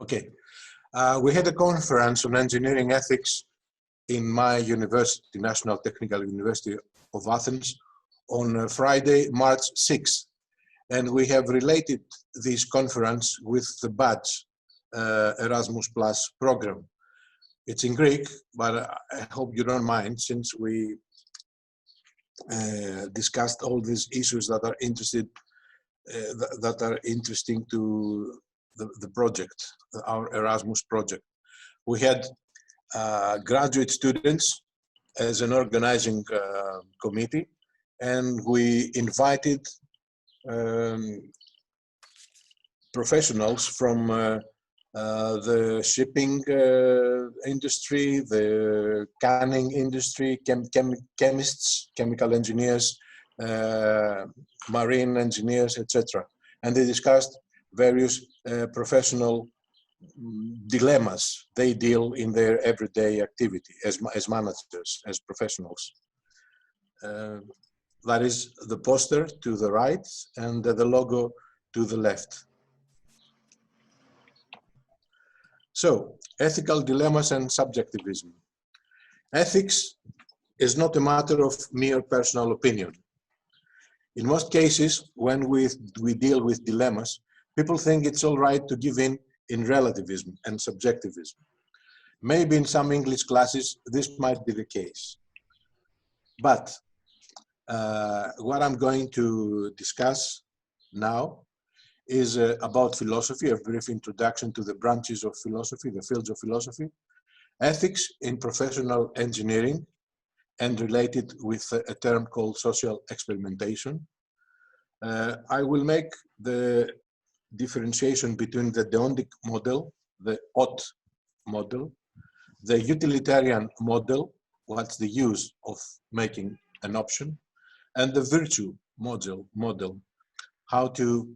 Okay, we had a conference on engineering ethics in my university, National Technical University of Athens, on Friday, March 6th. And we have related this conference with the badge Erasmus Plus program. It's in Greek, but I hope you don't mind, since we discussed all these issues that are interesting to the project, our Erasmus project. We had graduate students as an organizing committee, and we invited professionals from the shipping industry, the canning industry, chemists, chemical engineers, marine engineers, etc. And they discussed various professional dilemmas they deal in their everyday activity as managers, as professionals. That is the poster to the right and the logo to the left. So, ethical dilemmas and subjectivism. Ethics is not a matter of mere personal opinion. In most cases, when we deal with dilemmas, people think it's all right to give in relativism and subjectivism. Maybe in some English classes, this might be the case. But what I'm going to discuss now is about philosophy, a brief introduction to the branches of philosophy, the fields of philosophy, ethics in professional engineering, and related with a term called social experimentation. I will make the differentiation between the deontic model, the ought model, the utilitarian model, what's the use of making an option, and the virtue model, how to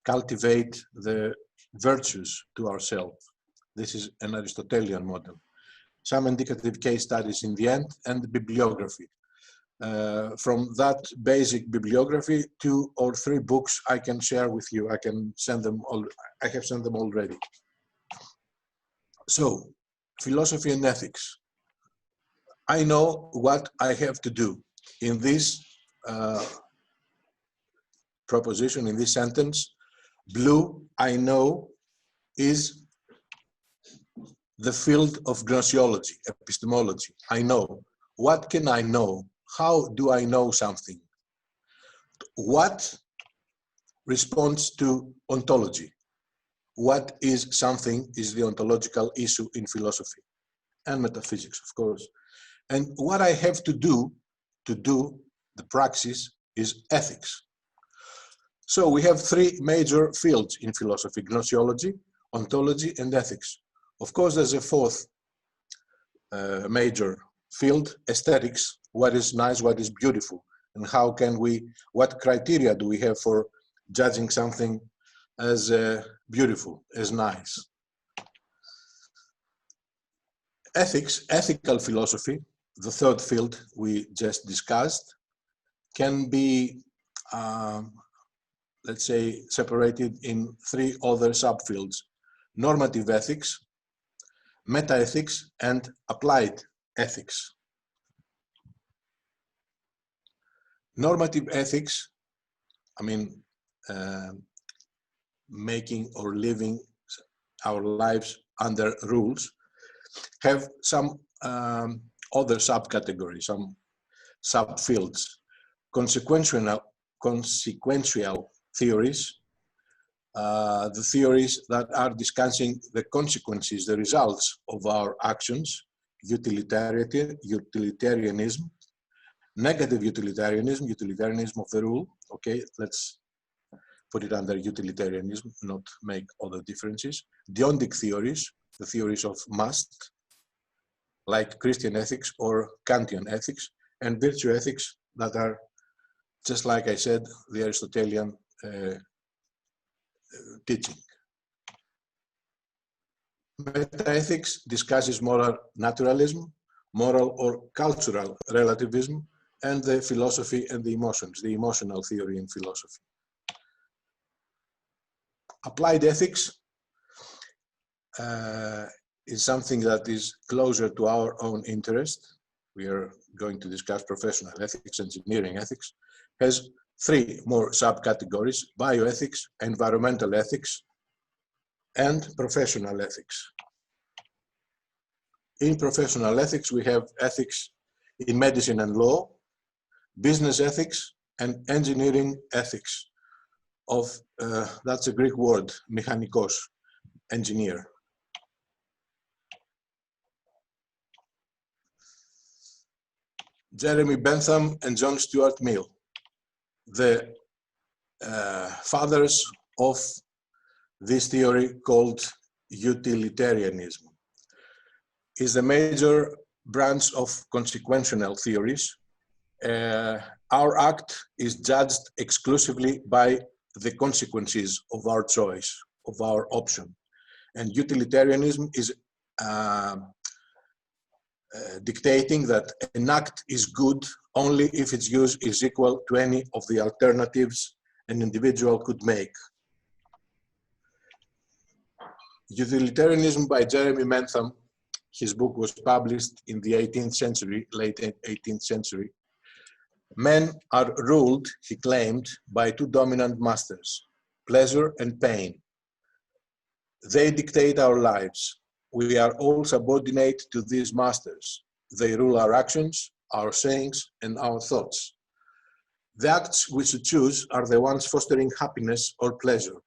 cultivate the virtues to ourselves. This is an Aristotelian model. Some indicative case studies in the end, and the bibliography. From that basic bibliography, 2 or 3 books I can share with you. I can send them all. I have sent them already. So, philosophy and ethics. I know what I have to do in this proposition, in this sentence. Blue, I know, is the field of gnoseology, epistemology. I know. What can I know? How do I know something? What responds to ontology? What is something is the ontological issue in philosophy and metaphysics, of course. And what I have to do the praxis is ethics. So we have 3 major fields in philosophy: gnoseology, ontology, and ethics. Of course, there's a 4th major field, aesthetics. What is nice, what is beautiful, and how can we, what criteria do we have for judging something as beautiful, as nice? Ethics, ethical philosophy, the 3rd field we just discussed, can be, let's say, separated in 3 other subfields: normative ethics, metaethics, and applied ethics. Normative ethics, I mean, making or living our lives under rules, have some other subcategories, some subfields. Consequential theories, the theories that are discussing the consequences, the results of our actions, utilitarianism, negative utilitarianism, utilitarianism of the rule. Okay, let's put it under utilitarianism, not make other differences. Deontic theories, the theories of must, like Christian ethics or Kantian ethics, and virtue ethics that are, just like I said, the Aristotelian teaching. Metaethics discusses moral naturalism, moral or cultural relativism, and the philosophy and the emotions, the emotional theory in philosophy. Applied ethics is something that is closer to our own interest. We are going to discuss professional ethics, engineering ethics, has three more subcategories: bioethics, environmental ethics, and professional ethics. In professional ethics, we have ethics in medicine and law, business ethics, and engineering ethics of, that's a Greek word, mechanikos, engineer. Jeremy Bentham and John Stuart Mill, the fathers of this theory called utilitarianism, is a major branch of consequential theories. Our act is judged exclusively by the consequences of our choice, of our option. And utilitarianism is dictating that an act is good only if its use is equal to any of the alternatives an individual could make. Utilitarianism by Jeremy Bentham, his book was published in the 18th century, late 18th century. Men are ruled, he claimed, by two dominant masters, pleasure and pain. They dictate our lives. We are all subordinate to these masters. They rule our actions, our sayings, and our thoughts. The acts we should choose are the ones fostering happiness or pleasure,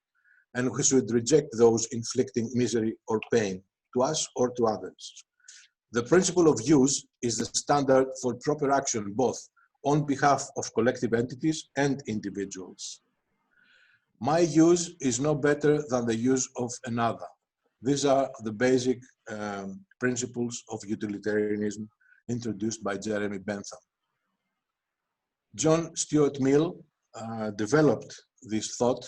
and we should reject those inflicting misery or pain to us or to others. The principle of use is the standard for proper action, both on behalf of collective entities and individuals. My use is no better than the use of another. These are the basic principles of utilitarianism introduced by Jeremy Bentham. John Stuart Mill developed this thought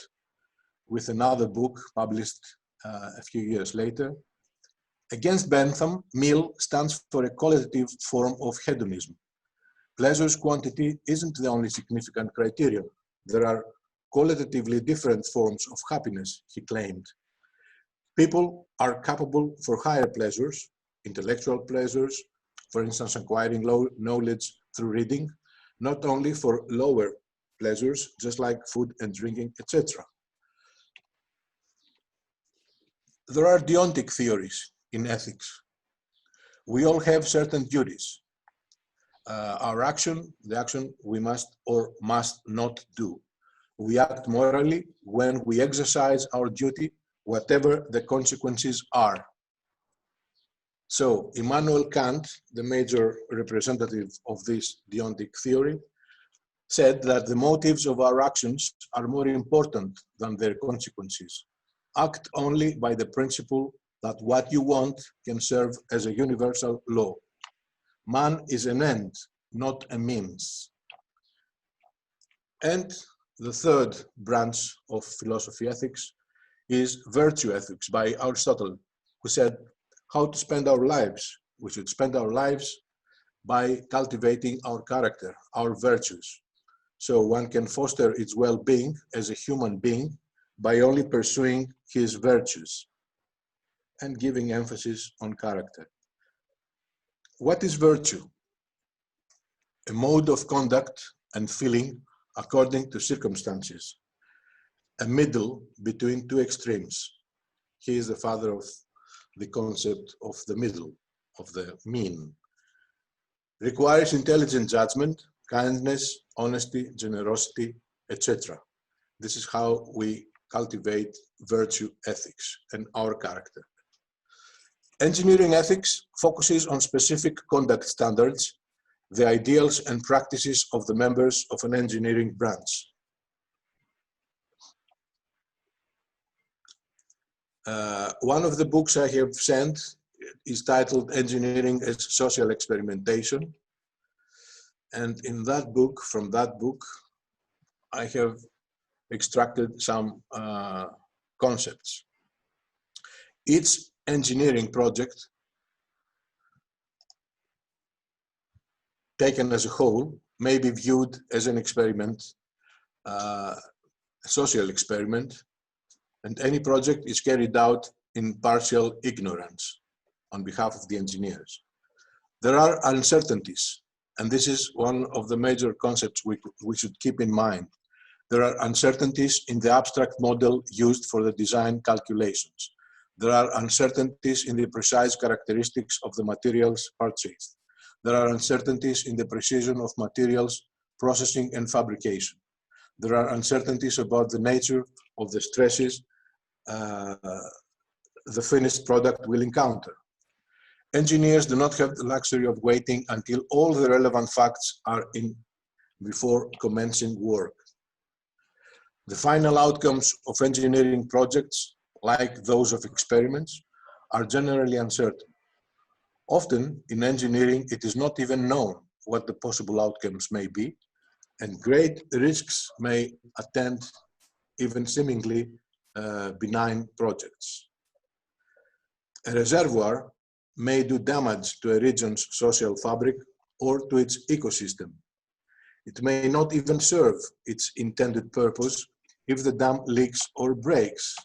with another book published a few years later. Against Bentham, Mill stands for a qualitative form of hedonism. Pleasure's quantity isn't the only significant criterion. There are qualitatively different forms of happiness, he claimed. People are capable for higher pleasures, intellectual pleasures, for instance, acquiring knowledge through reading, not only for lower pleasures, just like food and drinking, etc. There are deontic theories in ethics. We all have certain duties. Our action, the action we must or must not do. We act morally when we exercise our duty, whatever the consequences are. So Immanuel Kant, the major representative of this deontic theory, said that the motives of our actions are more important than their consequences. Act only by the principle that what you want can serve as a universal law. Man is an end, not a means. And the third branch of philosophy ethics is virtue ethics by Aristotle, who said how to spend our lives. We should spend our lives by cultivating our character, our virtues. So one can foster its well-being as a human being by only pursuing his virtues and giving emphasis on character. What is virtue? A mode of conduct and feeling according to circumstances, a middle between two extremes. He is the father of the concept of the middle, of the mean. Requires intelligent judgment, kindness, honesty, generosity, etc. This is how we cultivate virtue ethics and our character. Engineering ethics focuses on specific conduct standards, the ideals and practices of the members of an engineering branch. One of the books I have sent is titled Engineering as Social Experimentation. And in that book, from that book, I have extracted some concepts. Each engineering project taken as a whole may be viewed as an experiment, a social experiment, and any project is carried out in partial ignorance on behalf of the engineers. There are uncertainties, and this is one of the major concepts we should keep in mind. There are uncertainties in the abstract model used for the design calculations. There are uncertainties in the precise characteristics of the materials purchased. There are uncertainties in the precision of materials processing and fabrication. There are uncertainties about the nature of the stresses the finished product will encounter. Engineers do not have the luxury of waiting until all the relevant facts are in before commencing work. The final outcomes of engineering projects, like those of experiments, are generally uncertain. Often in engineering, it is not even known what the possible outcomes may be, and great risks may attend even seemingly benign projects. A reservoir may do damage to a region's social fabric or to its ecosystem. It may not even serve its intended purpose if the dam leaks or breaks.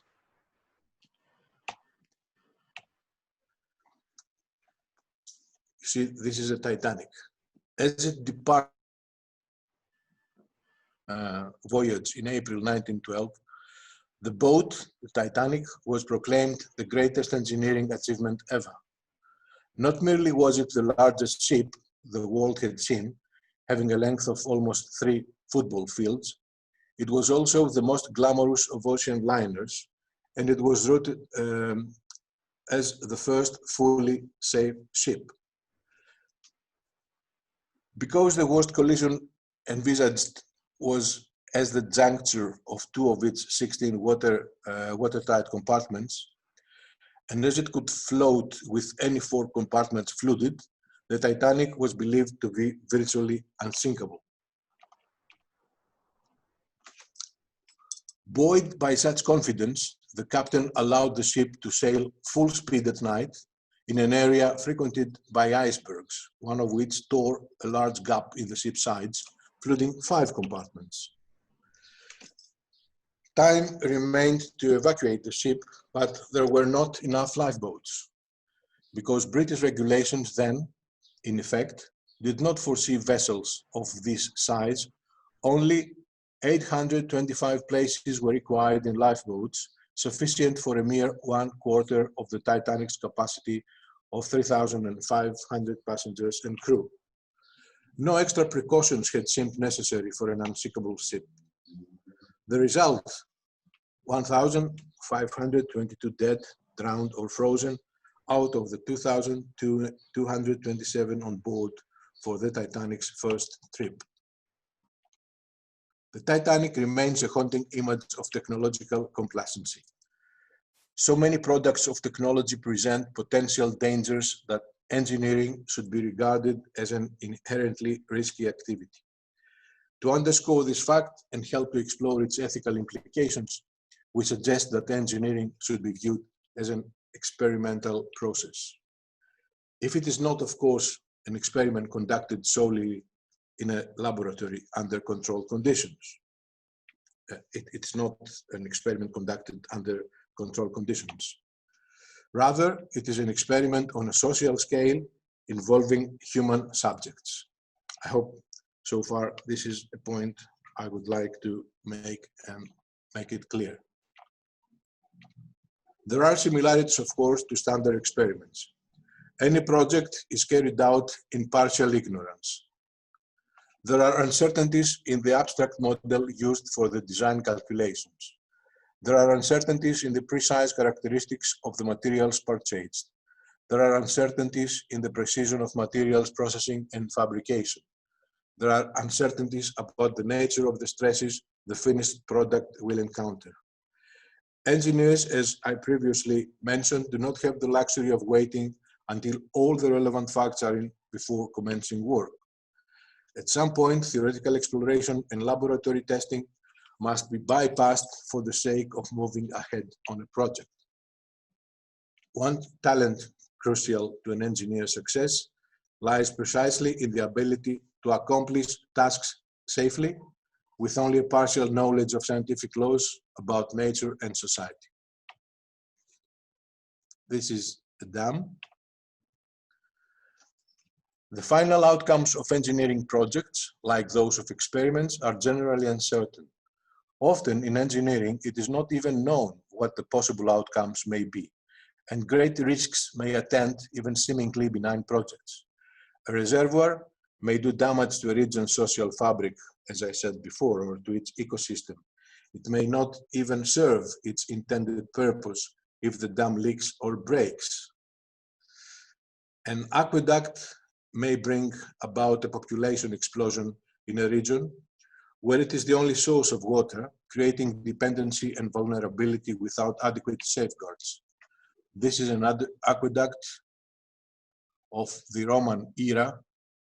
You see, this is a Titanic. As it departed voyage in April 1912, the boat, the Titanic, was proclaimed the greatest engineering achievement ever. Not merely was it the largest ship the world had seen, having a length of almost 3 football fields, it was also the most glamorous of ocean liners, and it was routed as the first fully safe ship. Because the worst collision envisaged was as the juncture of 2 of its 16 watertight compartments, and as it could float with any 4 compartments flooded, the Titanic was believed to be virtually unsinkable. Buoyed by such confidence, the captain allowed the ship to sail full speed at night in an area frequented by icebergs, one of which tore a large gap in the ship's sides, flooding 5 compartments. Time remained to evacuate the ship, but there were not enough lifeboats, because British regulations then, in effect, did not foresee vessels of this size. Only 825 places were required in lifeboats, sufficient for a mere 1/4 of the Titanic's capacity of 3,500 passengers and crew. No extra precautions had seemed necessary for an unsinkable ship. The result, 1,522 dead, drowned or frozen out of the 2,227 on board for the Titanic's first trip. The Titanic remains a haunting image of technological complacency. So many products of technology present potential dangers that engineering should be regarded as an inherently risky activity. To underscore this fact and help to explore its ethical implications, we suggest that engineering should be viewed as an experimental process. If it is not, of course, an experiment conducted solely in a laboratory under controlled conditions. It's not an experiment conducted under controlled conditions. Rather, it is an experiment on a social scale involving human subjects. I hope so far this is a point I would like to make and make it clear. There are similarities, of course, to standard experiments. Any project is carried out in partial ignorance. There are uncertainties in the abstract model used for the design calculations. There are uncertainties in the precise characteristics of the materials purchased. There are uncertainties in the precision of materials processing and fabrication. There are uncertainties about the nature of the stresses the finished product will encounter. Engineers, as I previously mentioned, do not have the luxury of waiting until all the relevant facts are in before commencing work. At some point, theoretical exploration and laboratory testing must be bypassed for the sake of moving ahead on a project. One talent crucial to an engineer's success lies precisely in the ability to accomplish tasks safely with only a partial knowledge of scientific laws about nature and society. This is a dam. The final outcomes of engineering projects, like those of experiments, are generally uncertain. Often in engineering, it is not even known what the possible outcomes may be, and great risks may attend even seemingly benign projects. A reservoir may do damage to a region's social fabric, as I said before, or to its ecosystem. It may not even serve its intended purpose if the dam leaks or breaks. An aqueduct may bring about a population explosion in a region where it is the only source of water, creating dependency and vulnerability without adequate safeguards. This is an aqueduct of the Roman era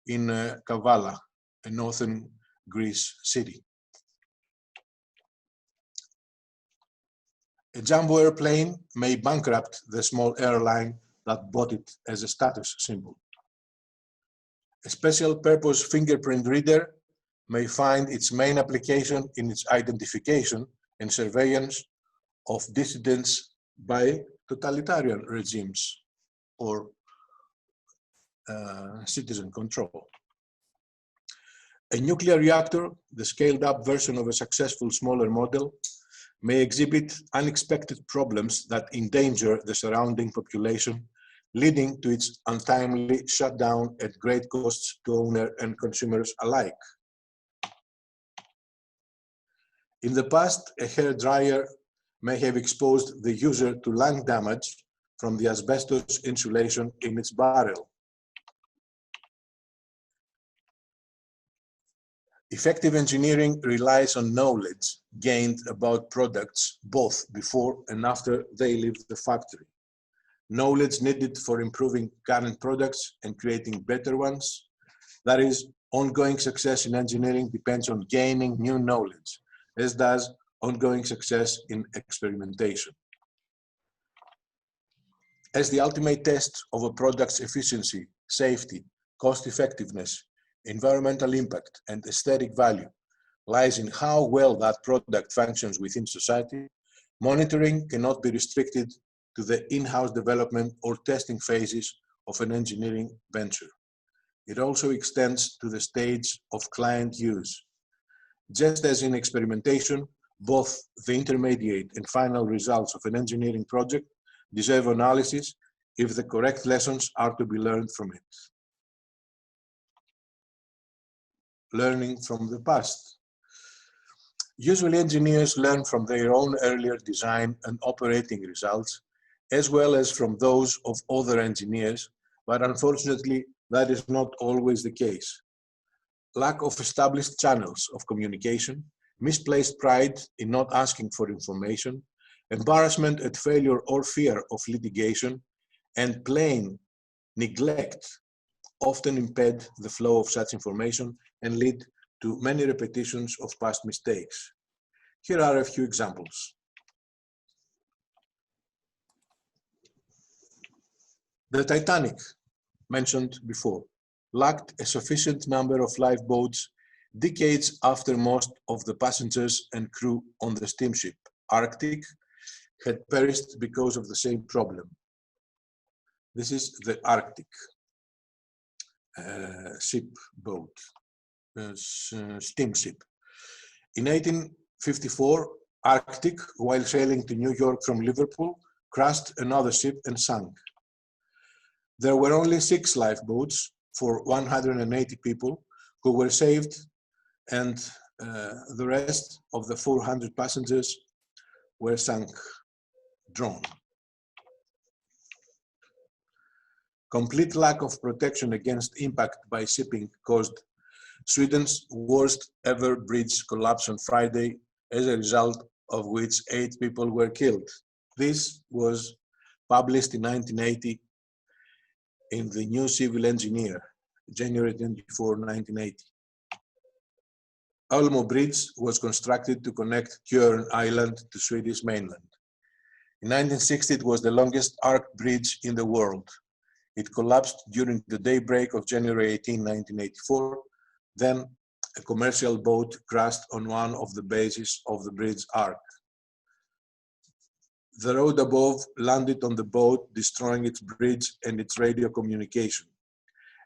in Kavala, a northern Greece city. A jumbo airplane may bankrupt the small airline that bought it as a status symbol. A special purpose fingerprint reader may find its main application in its identification and surveillance of dissidents by totalitarian regimes or citizen control. A nuclear reactor, the scaled-up version of a successful smaller model, may exhibit unexpected problems that endanger the surrounding population, leading to its untimely shutdown at great costs to owner and consumers alike. In the past, a hairdryer may have exposed the user to lung damage from the asbestos insulation in its barrel. Effective engineering relies on knowledge gained about products both before and after they leave the factory. Knowledge needed for improving current products and creating better ones. That is, ongoing success in engineering depends on gaining new knowledge, as does ongoing success in experimentation. As the ultimate test of a product's efficiency, safety, cost effectiveness, environmental impact, and aesthetic value lies in how well that product functions within society, monitoring cannot be restricted to the in-house development or testing phases of an engineering venture. It also extends to the stage of client use. Just as in experimentation, both the intermediate and final results of an engineering project deserve analysis if the correct lessons are to be learned from it. Learning from the past. Usually engineers learn from their own earlier design and operating results, as well as from those of other engineers, but unfortunately that is not always the case. Lack of established channels of communication, misplaced pride in not asking for information, embarrassment at failure or fear of litigation, and plain neglect often impede the flow of such information and lead to many repetitions of past mistakes. Here are a few examples. The Titanic, mentioned before, lacked a sufficient number of lifeboats decades after most of the passengers and crew on the steamship Arctic had perished because of the same problem. This is the Arctic steamship. In 1854, Arctic, while sailing to New York from Liverpool, crashed another ship and sank. There were only 6 lifeboats for 180 people who were saved, and the rest of the 400 passengers were sunk, drowned. Complete lack of protection against impact by shipping caused Sweden's worst ever bridge collapse on Friday, as a result of which 8 people were killed. This was published in 1980 in the New Civil Engineer, January 24, 1980. Almo Bridge was constructed to connect Tjörn Island to Swedish mainland. In 1960, it was the longest arched bridge in the world. It collapsed during the daybreak of January 18, 1984. Then a commercial boat crashed on one of the bases of the bridge arc. The road above landed on the boat, destroying its bridge and its radio communication.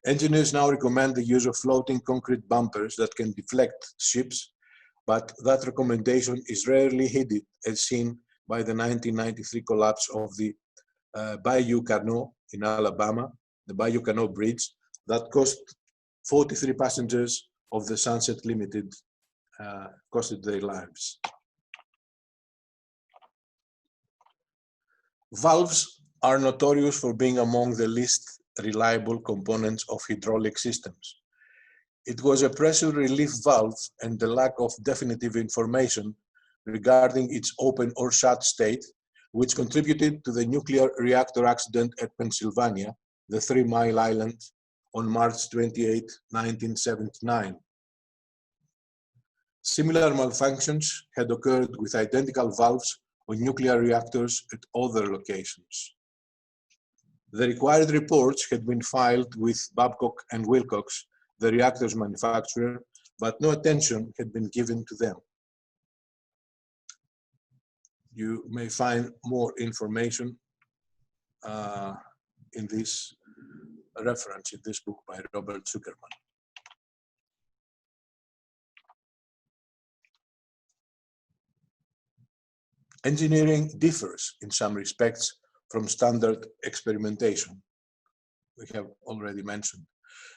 Engineers now recommend the use of floating concrete bumpers that can deflect ships, but that recommendation is rarely heeded, as seen by the 1993 collapse of the Bayou Carnot in Alabama, the Bayou Carnot Bridge, that cost 43 passengers of the Sunset Limited costed their lives. Valves are notorious for being among the least reliable components of hydraulic systems. It was a pressure relief valve and the lack of definitive information regarding its open or shut state which contributed to the nuclear reactor accident at Pennsylvania, the 3 Mile Island, on March 28, 1979. Similar malfunctions had occurred with identical valves on nuclear reactors at other locations. The required reports had been filed with Babcock and Wilcox, the reactor's manufacturer, but no attention had been given to them. You may find more information in this reference in this book by Robert Zuckerman. Engineering differs in some respects from standard experimentation. We have already mentioned.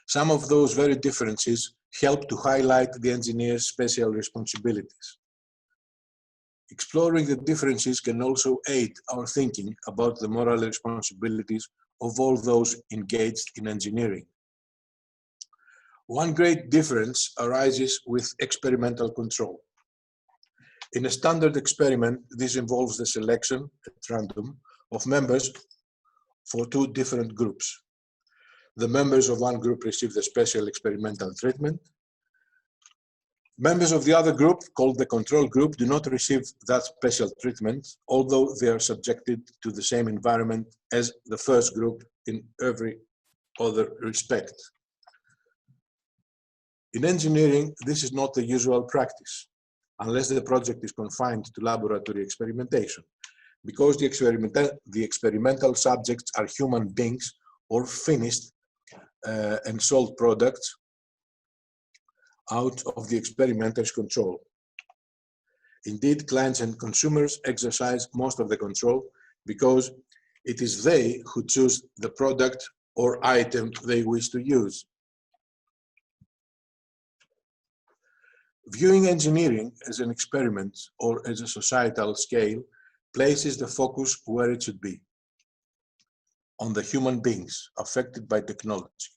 Some of those very differences help to highlight the engineer's special responsibilities. Exploring the differences can also aid our thinking about the moral responsibilities of all those engaged in engineering. One great difference arises with experimental control. In a standard experiment, this involves the selection at random of members for 2 different groups. The members of one group receive the special experimental treatment. Members of the other group, called the control group, do not receive that special treatment, although they are subjected to the same environment as the first group in every other respect. In engineering, this is not the usual practice, unless the project is confined to laboratory experimentation, because the experimental subjects are human beings or finished and sold products out of the experimenter's control. Indeed, clients and consumers exercise most of the control because it is they who choose the product or item they wish to use. Viewing engineering as an experiment or as a societal scale places the focus where it should be, on the human beings affected by technology.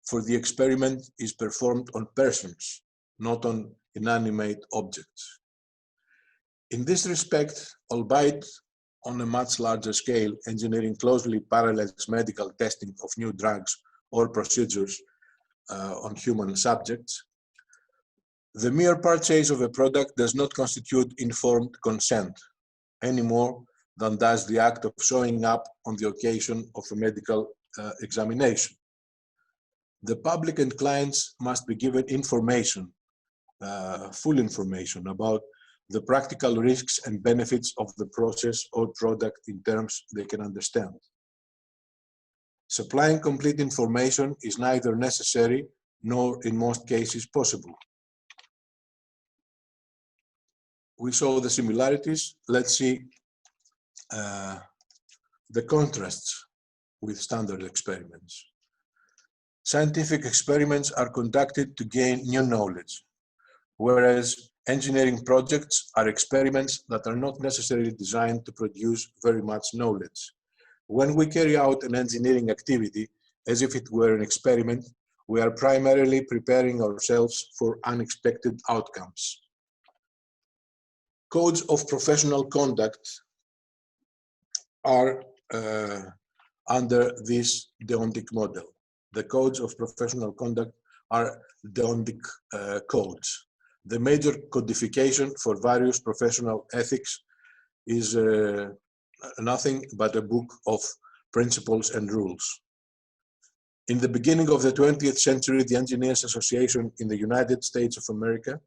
For the experiment is performed on persons, not on inanimate objects. In this respect, albeit on a much larger scale, engineering closely parallels medical testing of new drugs or procedures on human subjects. The mere purchase of a product does not constitute informed consent, any more than does the act of showing up on the occasion of a medical examination. The public and clients must be given information, full information about the practical risks and benefits of the process or product in terms they can understand. Supplying complete information is neither necessary nor in most cases possible. We saw the similarities. Let's see the contrasts with standard experiments. Scientific experiments are conducted to gain new knowledge, whereas engineering projects are experiments that are not necessarily designed to produce very much knowledge. When we carry out an engineering activity as if it were an experiment, we are primarily preparing ourselves for unexpected outcomes. Codes of professional conduct are under this deontic model. The codes of professional conduct are deontic codes. The major codification for various professional ethics is nothing but a book of principles and rules. In the beginning of the 20th century, the Engineers Association in the United States of America,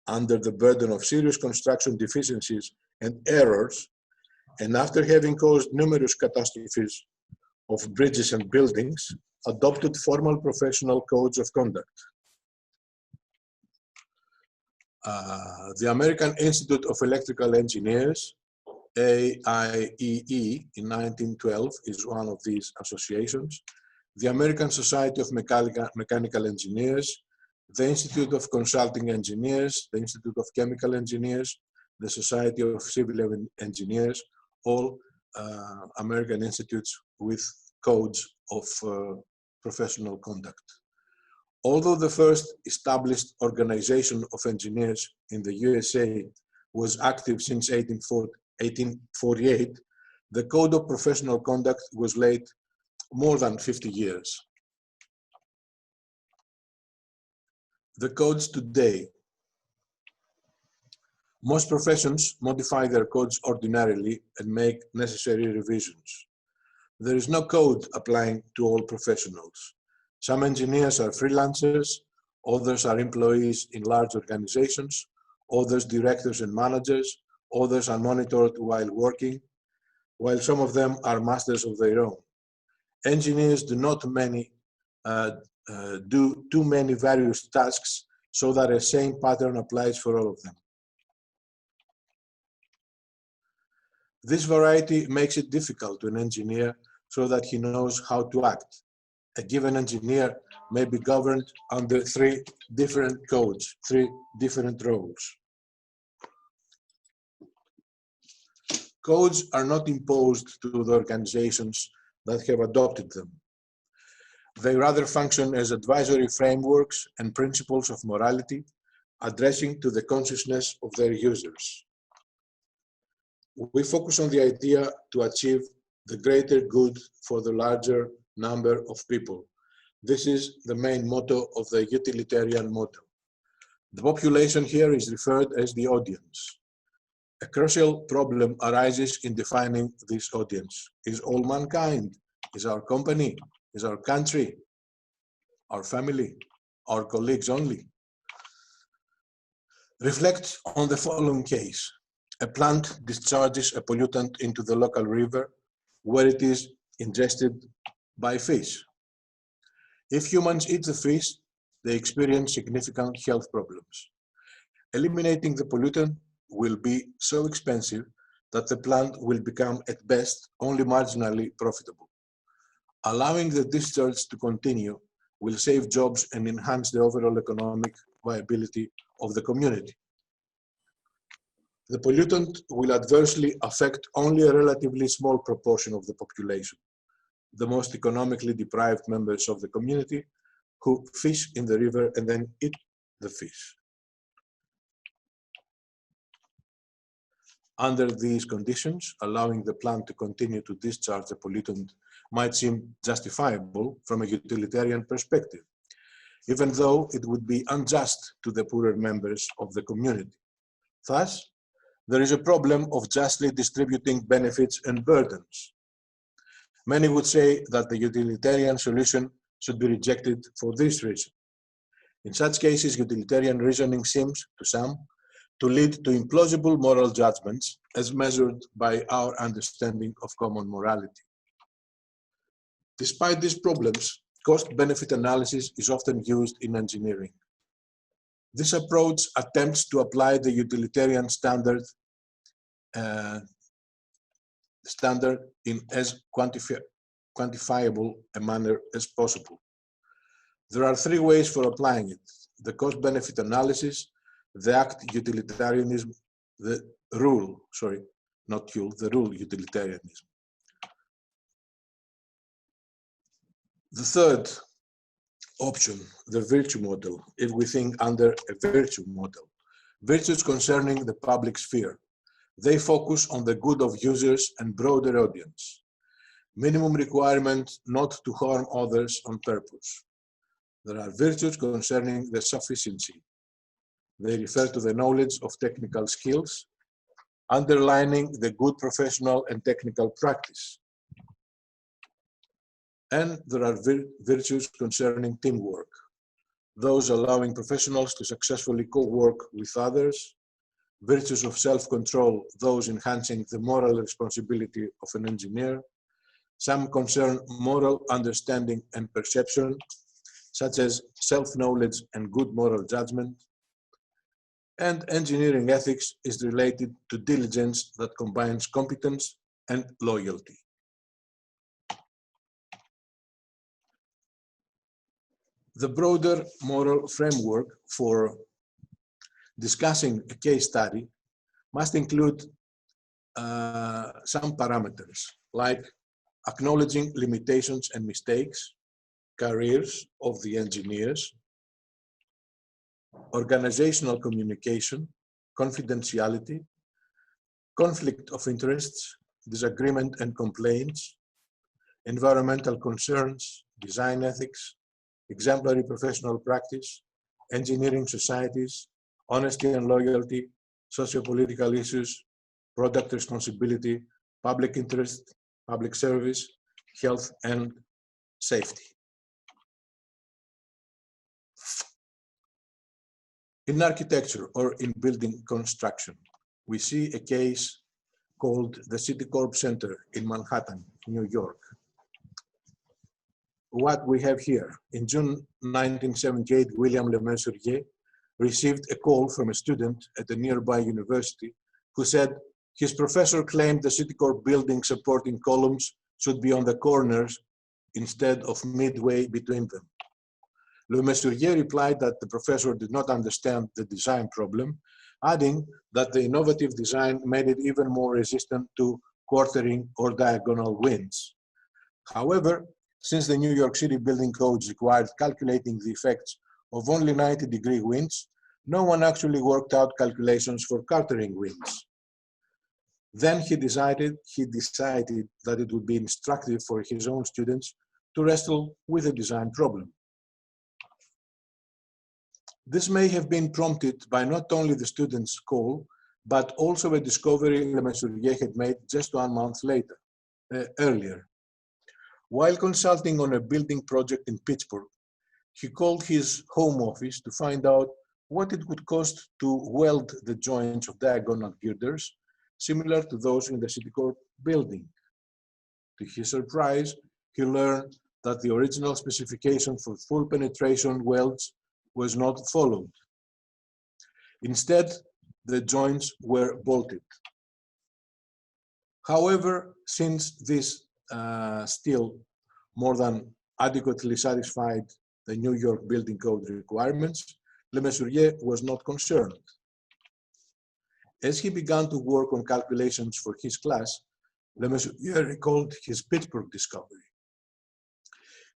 under the burden of serious construction deficiencies and errors, and after having caused numerous catastrophes of bridges and buildings, adopted formal professional codes of conduct. The American Institute of Electrical Engineers, AIEE, in 1912 is one of these associations. The American Society of Mechanical Engineers, the Institute of Consulting Engineers, the Institute of Chemical Engineers, the Society of Civil Engineers, all American institutes with codes of professional conduct. Although the first established organization of engineers in the USA was active since 1848, the Code of Professional Conduct was late more than 50 years. The codes today. Most professions modify their codes ordinarily and make necessary revisions. There is no code applying to all professionals. Some engineers are freelancers, others are employees in large organizations, others directors and managers, others are monitored while working, while some of them are masters of their own. Engineers do too many various tasks so that a same pattern applies for all of them. This variety makes it difficult to an engineer so that he knows how to act. A given engineer may be governed under 3 different codes, 3 different roles. Codes are not imposed to the organizations that have adopted them. They rather function as advisory frameworks and principles of morality, addressing to the consciousness of their users. We focus on the idea to achieve the greater good for the larger number of people. This is the main motto of the utilitarian model. The population here is referred as the audience. A crucial problem arises in defining this audience. Is all mankind? Is our company? Is our country? Our family? Our colleagues only? Reflect on the following case. A plant discharges a pollutant into the local river where it is ingested by fish. If humans eat the fish, they experience significant health problems. Eliminating the pollutant will be so expensive that the plant will become at best only marginally profitable. Allowing the discharge to continue will save jobs and enhance the overall economic viability of the community. The pollutant will adversely affect only a relatively small proportion of the population, the most economically deprived members of the community who fish in the river and then eat the fish. Under these conditions, allowing the plant to continue to discharge the pollutant might seem justifiable from a utilitarian perspective, even though it would be unjust to the poorer members of the community. Thus, there is a problem of justly distributing benefits and burdens. Many would say that the utilitarian solution should be rejected for this reason. In such cases, utilitarian reasoning seems, to some, to lead to implausible moral judgments as measured by our understanding of common morality. Despite these problems, cost-benefit analysis is often used in engineering. This approach attempts to apply the utilitarian standard in as quantifiable a manner as possible. There are 3 ways for applying it: the cost-benefit analysis, the act utilitarianism, the rule utilitarianism. The third option, the virtue model, if we think under a virtue model. Virtues concerning the public sphere. They focus on the good of users and broader audience. Minimum requirement not to harm others on purpose. There are virtues concerning the sufficiency. They refer to the knowledge of technical skills, underlining the good professional and technical practice. And there are virtues concerning teamwork, those allowing professionals to successfully co-work with others, virtues of self-control, those enhancing the moral responsibility of an engineer. Some concern moral understanding and perception, such as self-knowledge and good moral judgment. And engineering ethics is related to diligence that combines competence and loyalty. The broader moral framework for discussing a case study must include some parameters, like acknowledging limitations and mistakes, careers of the engineers, organizational communication, confidentiality, conflict of interests, disagreement and complaints, environmental concerns, design ethics, exemplary professional practice, engineering societies, honesty and loyalty, socio-political issues, product responsibility, public interest, public service, health and safety. In architecture or in building construction, we see a case called the Citicorp Center in Manhattan, New York. What we have here, in June 1978, William Le Mesurier received a call from a student at a nearby university who said his professor claimed the Citicorp building supporting columns should be on the corners instead of midway between them. Le Mesurier replied that the professor did not understand the design problem, adding that the innovative design made it even more resistant to quartering or diagonal winds. However, since the New York City building codes required calculating the effects of only 90-degree winds, no one actually worked out calculations for quartering winds. Then he decided that it would be instructive for his own students to wrestle with the design problem. This may have been prompted by not only the student's call, but also a discovery Le Mesurier had made just 1 month earlier. While consulting on a building project in Pittsburgh, he called his home office to find out what it would cost to weld the joints of diagonal girders, similar to those in the Citicorp building. To his surprise, he learned that the original specification for full penetration welds was not followed. Instead, the joints were bolted. However, since this still more than adequately satisfied the New York Building Code requirements, Le Mesurier was not concerned. As he began to work on calculations for his class, Le Mesurier recalled his Pittsburgh discovery.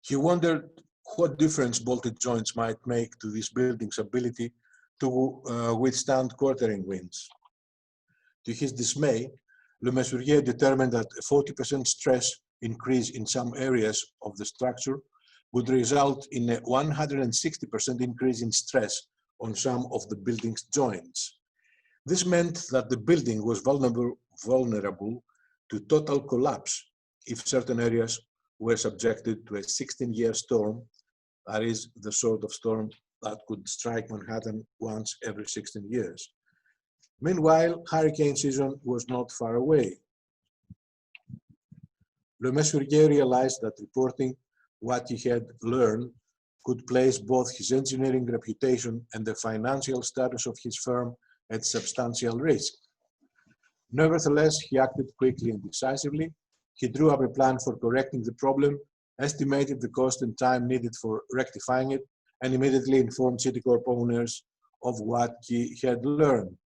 He wondered what difference bolted joints might make to this building's ability to withstand quartering winds. To his dismay, Le Mesurier determined that a 40% stress increase in some areas of the structure would result in a 160% increase in stress on some of the building's joints. This meant that the building was vulnerable to total collapse if certain areas were subjected to a 16-year storm, that is the sort of storm that could strike Manhattan once every 16 years. Meanwhile, hurricane season was not far away. Le Mesurier realized that reporting what he had learned could place both his engineering reputation and the financial status of his firm at substantial risk. Nevertheless, he acted quickly and decisively. He drew up a plan for correcting the problem, estimated the cost and time needed for rectifying it, and immediately informed Citicorp owners of what he had learned.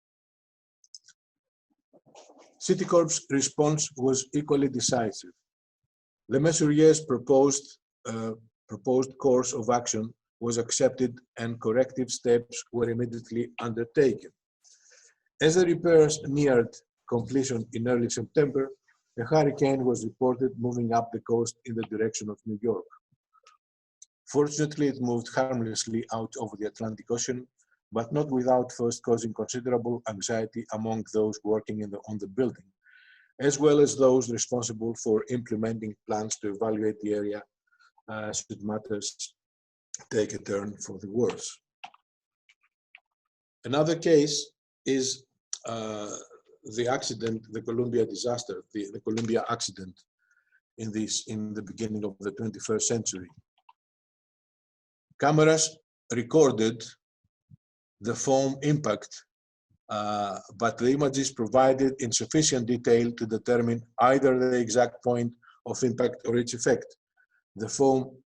Citicorp's response was equally decisive. Le Mesurier's proposed course of action was accepted and corrective steps were immediately undertaken. As the repairs neared completion in early September, a hurricane was reported moving up the coast in the direction of New York. Fortunately, it moved harmlessly out over the Atlantic Ocean, but not without first causing considerable anxiety among those working on the building, as well as those responsible for implementing plans to evaluate the area should matters take a turn for the worse. Another case is the accident, the Columbia disaster, the Columbia accident in the beginning of the 21st century. Cameras recorded the foam impact, but the images provided insufficient detail to determine either the exact point of impact or its effect. The foam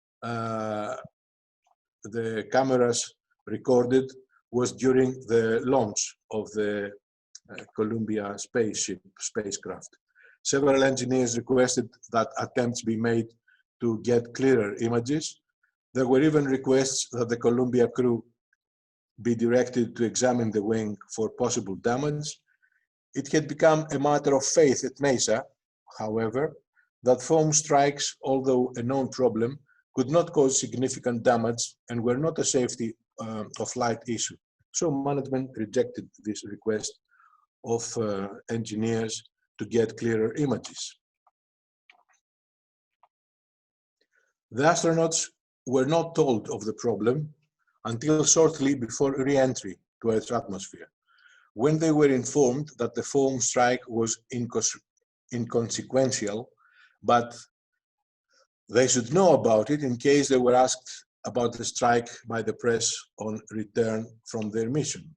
the cameras recorded was during the launch of the Columbia spacecraft. Several engineers requested that attempts be made to get clearer images. There were even requests that the Columbia crew be directed to examine the wing for possible damage. It had become a matter of faith at NASA, however, that foam strikes, although a known problem, could not cause significant damage and were not a safety of flight issue. So management rejected this request of engineers to get clearer images. The astronauts were not told of the problem until shortly before re-entry to Earth's atmosphere, when they were informed that the foam strike was inconsequential, but they should know about it in case they were asked about the strike by the press on return from their mission.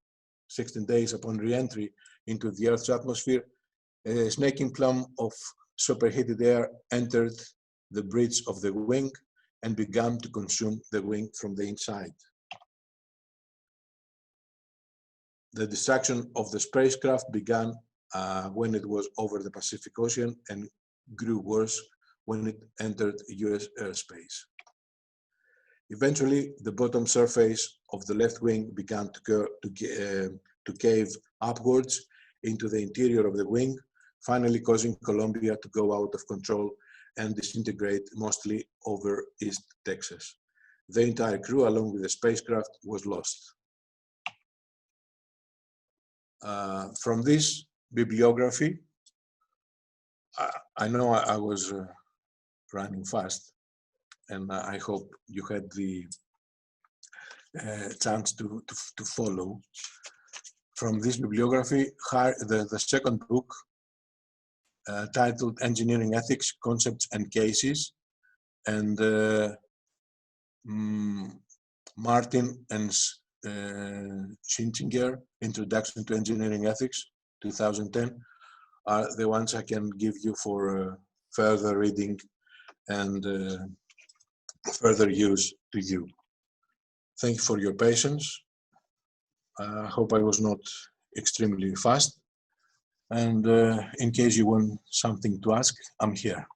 16 days upon re-entry into the Earth's atmosphere, a snaking plume of superheated air entered the bridge of the wing and began to consume the wing from the inside. The destruction of the spacecraft began when it was over the Pacific Ocean and grew worse when it entered US airspace. Eventually, the bottom surface of the left wing began to cave upwards into the interior of the wing, finally causing Columbia to go out of control and disintegrate mostly over East Texas. The entire crew, along with the spacecraft, was lost. From this bibliography, I know I was running fast, and I hope you had the chance to follow. From this bibliography, the second book, titled Engineering Ethics, Concepts and Cases, and Martin and Schinchinger, Introduction to Engineering Ethics, 2010, are the ones I can give you for further reading and further use to you. Thank you for your patience. I hope I was not extremely fast. And in case you want something to ask, I'm here.